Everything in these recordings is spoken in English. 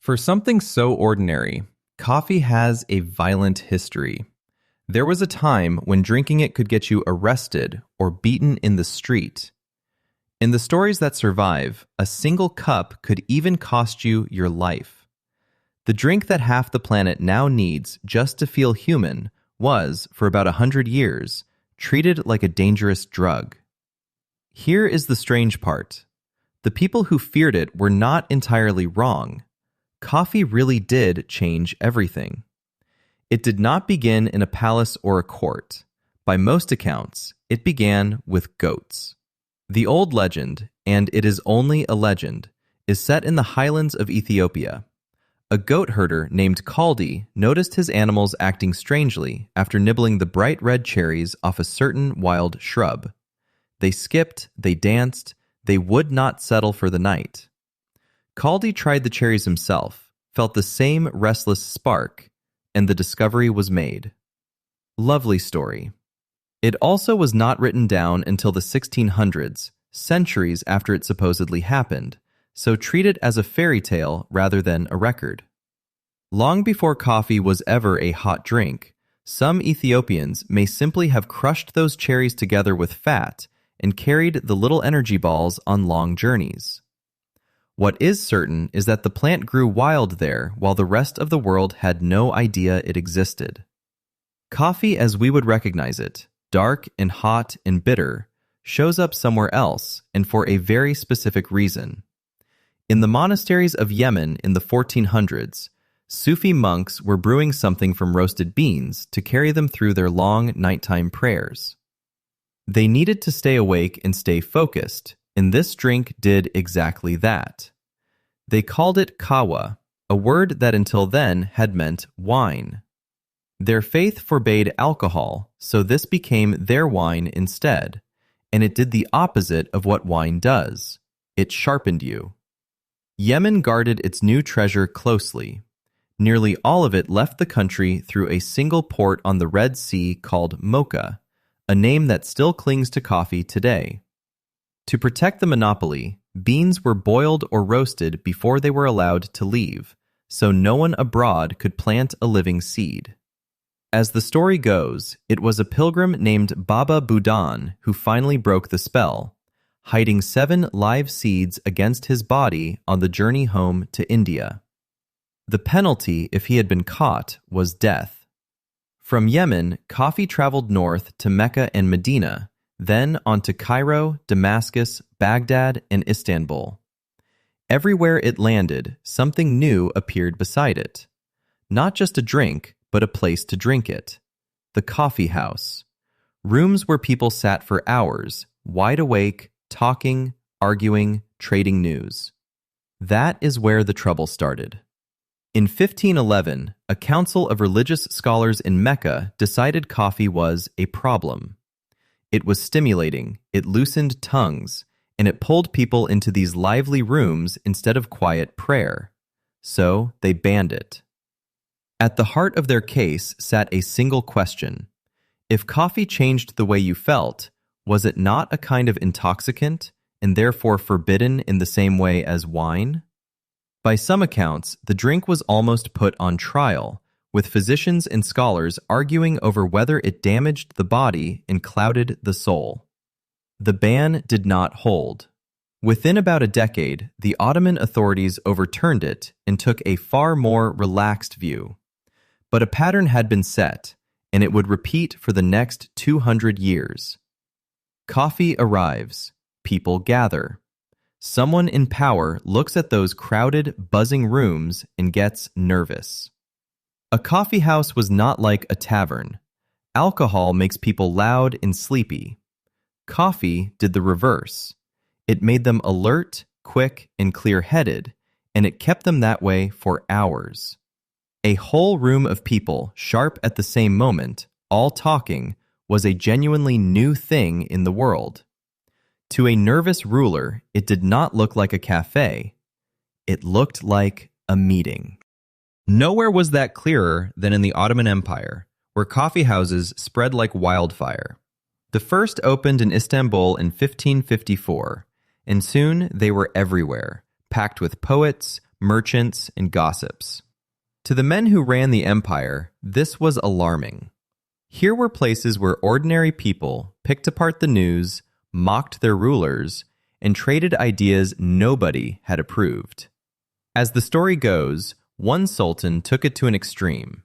For something so ordinary, coffee has a violent history. There was a time when drinking it could get you arrested or beaten in the street. In the stories that survive, a single cup could even cost you your life. The drink that half the planet now needs just to feel human was, for about 100 years, treated like a dangerous drug. Here is the strange part. The people who feared it were not entirely wrong. Coffee really did change everything. It did not begin in a palace or a court. By most accounts, it began with goats. The old legend, and it is only a legend, is set in the highlands of Ethiopia. A goat herder named Kaldi noticed his animals acting strangely after nibbling the bright red cherries off a certain wild shrub. They skipped, they danced, they would not settle for the night. Kaldi tried the cherries himself, felt the same restless spark, and the discovery was made. Lovely story. It also was not written down until the 1600s, centuries after it supposedly happened, so treat it as a fairy tale rather than a record. Long before coffee was ever a hot drink, some Ethiopians may simply have crushed those cherries together with fat and carried the little energy balls on long journeys. What is certain is that the plant grew wild there while the rest of the world had no idea it existed. Coffee as we would recognize it, dark and hot and bitter, shows up somewhere else and for a very specific reason. In the monasteries of Yemen in the 1400s, Sufi monks were brewing something from roasted beans to carry them through their long nighttime prayers. They needed to stay awake and stay focused, and this drink did exactly that. They called it kawa, a word that until then had meant wine. Their faith forbade alcohol, so this became their wine instead, and it did the opposite of what wine does. It sharpened you. Yemen guarded its new treasure closely. Nearly all of it left the country through a single port on the Red Sea called Mocha, a name that still clings to coffee today. To protect the monopoly, beans were boiled or roasted before they were allowed to leave, so no one abroad could plant a living seed. As the story goes, it was a pilgrim named Baba Budan who finally broke the spell, hiding 7 live seeds against his body on the journey home to India. The penalty, if he had been caught, was death. From Yemen, coffee traveled north to Mecca and Medina, then on to Cairo, Damascus, Baghdad, and Istanbul. Everywhere it landed, something new appeared beside it. Not just a drink, but a place to drink it. The coffeehouse. Rooms where people sat for hours, wide awake, talking, arguing, trading news. That is where the trouble started. In 1511, a council of religious scholars in Mecca decided coffee was a problem. It was stimulating, it loosened tongues, and it pulled people into these lively rooms instead of quiet prayer. So they banned it. At the heart of their case sat a single question. If coffee changed the way you felt, was it not a kind of intoxicant and therefore forbidden in the same way as wine? By some accounts, the drink was almost put on trial, with physicians and scholars arguing over whether it damaged the body and clouded the soul. The ban did not hold. Within about a decade, the Ottoman authorities overturned it and took a far more relaxed view. But a pattern had been set, and it would repeat for the next 200 years. Coffee arrives. People gather. Someone in power looks at those crowded, buzzing rooms and gets nervous. A coffeehouse was not like a tavern. Alcohol makes people loud and sleepy. Coffee did the reverse. It made them alert, quick, and clear-headed, and it kept them that way for hours. A whole room of people, sharp at the same moment, all talking, was a genuinely new thing in the world. To a nervous ruler, it did not look like a café. It looked like a meeting. Nowhere was that clearer than in the Ottoman Empire, where coffeehouses spread like wildfire. The first opened in Istanbul in 1554, and soon they were everywhere, packed with poets, merchants, and gossips. To the men who ran the empire, this was alarming. Here were places where ordinary people picked apart the news, mocked their rulers, and traded ideas nobody had approved. As the story goes, one sultan took it to an extreme.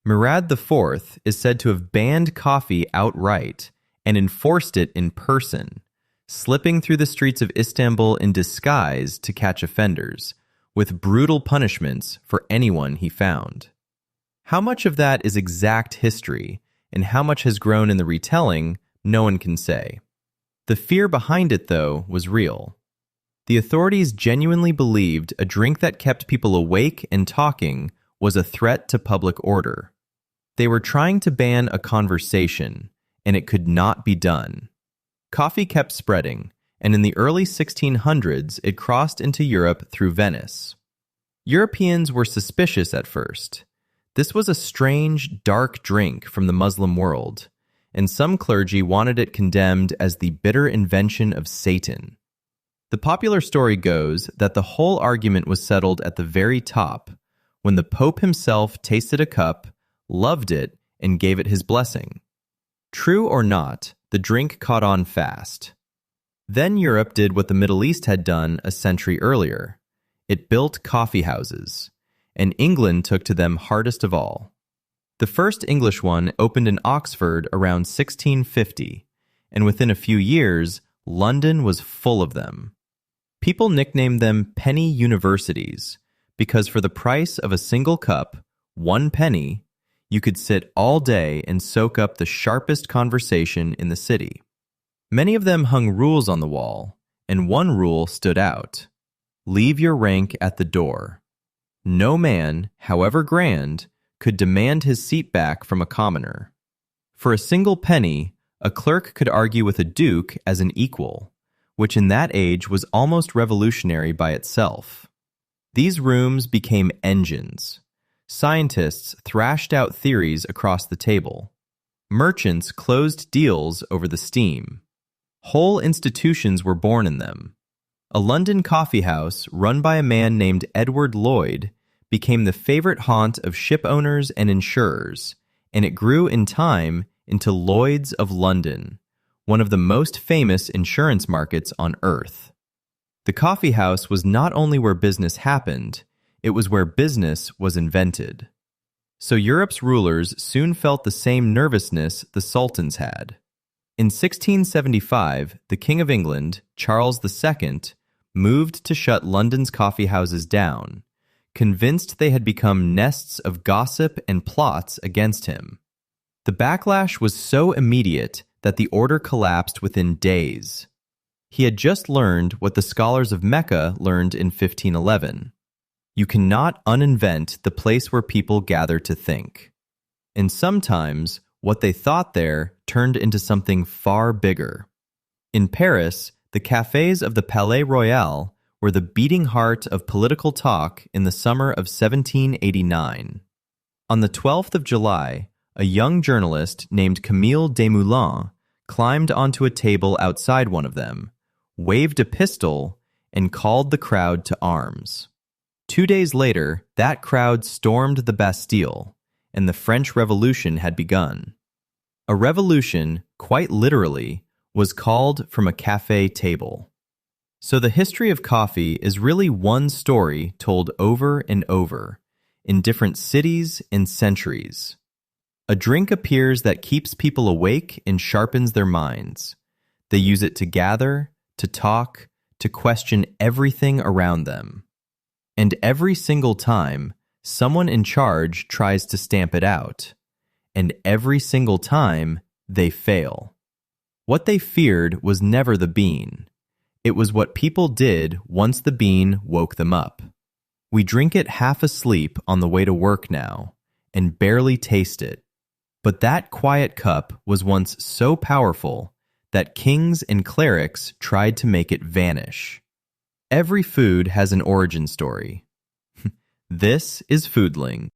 Murad IV is said to have banned coffee outright and enforced it in person, slipping through the streets of Istanbul in disguise to catch offenders, with brutal punishments for anyone he found. How much of that is exact history, and how much has grown in the retelling, no one can say. The fear behind it, though, was real. The authorities genuinely believed a drink that kept people awake and talking was a threat to public order. They were trying to ban a conversation, and it could not be done. Coffee kept spreading, and in the early 1600s it crossed into Europe through Venice. Europeans were suspicious at first. This was a strange, dark drink from the Muslim world, and some clergy wanted it condemned as the bitter invention of Satan. The popular story goes that the whole argument was settled at the very top, when the Pope himself tasted a cup, loved it, and gave it his blessing. True or not, the drink caught on fast. Then Europe did what the Middle East had done a century earlier. It built coffeehouses, and England took to them hardest of all. The first English one opened in Oxford around 1650, and within a few years, London was full of them. People nicknamed them penny universities, because for the price of a single cup, 1 penny, you could sit all day and soak up the sharpest conversation in the city. Many of them hung rules on the wall, and one rule stood out. Leave your rank at the door. No man, however grand, could demand his seat back from a commoner. For a single penny, a clerk could argue with a duke as an equal, which in that age was almost revolutionary by itself. These rooms became engines. Scientists thrashed out theories across the table. Merchants closed deals over the steam. Whole institutions were born in them. A London coffeehouse run by a man named Edward Lloyd became the favorite haunt of ship owners and insurers, and it grew in time into Lloyd's of London, one of the most famous insurance markets on earth. The coffeehouse was not only where business happened, it was where business was invented. So Europe's rulers soon felt the same nervousness the sultans had. In 1675, the King of England, Charles II, moved to shut London's coffeehouses down, convinced they had become nests of gossip and plots against him. The backlash was so immediate that the order collapsed within days. He had just learned what the scholars of Mecca learned in 1511. You cannot uninvent the place where people gather to think. And sometimes, what they thought there turned into something far bigger. In Paris, the cafés of the Palais Royal were the beating heart of political talk in the summer of 1789. On the 12th of July, a young journalist named Camille Desmoulins climbed onto a table outside one of them, waved a pistol, and called the crowd to arms. 2 days later, that crowd stormed the Bastille, and the French Revolution had begun. A revolution, quite literally, was called from a café table. So the history of coffee is really one story told over and over, in different cities and centuries. A drink appears that keeps people awake and sharpens their minds. They use it to gather, to talk, to question everything around them. And every single time, someone in charge tries to stamp it out. And every single time, they fail. What they feared was never the bean. It was what people did once the bean woke them up. We drink it half asleep on the way to work now, and barely taste it. But that quiet cup was once so powerful that kings and clerics tried to make it vanish. Every food has an origin story. This is Foodling.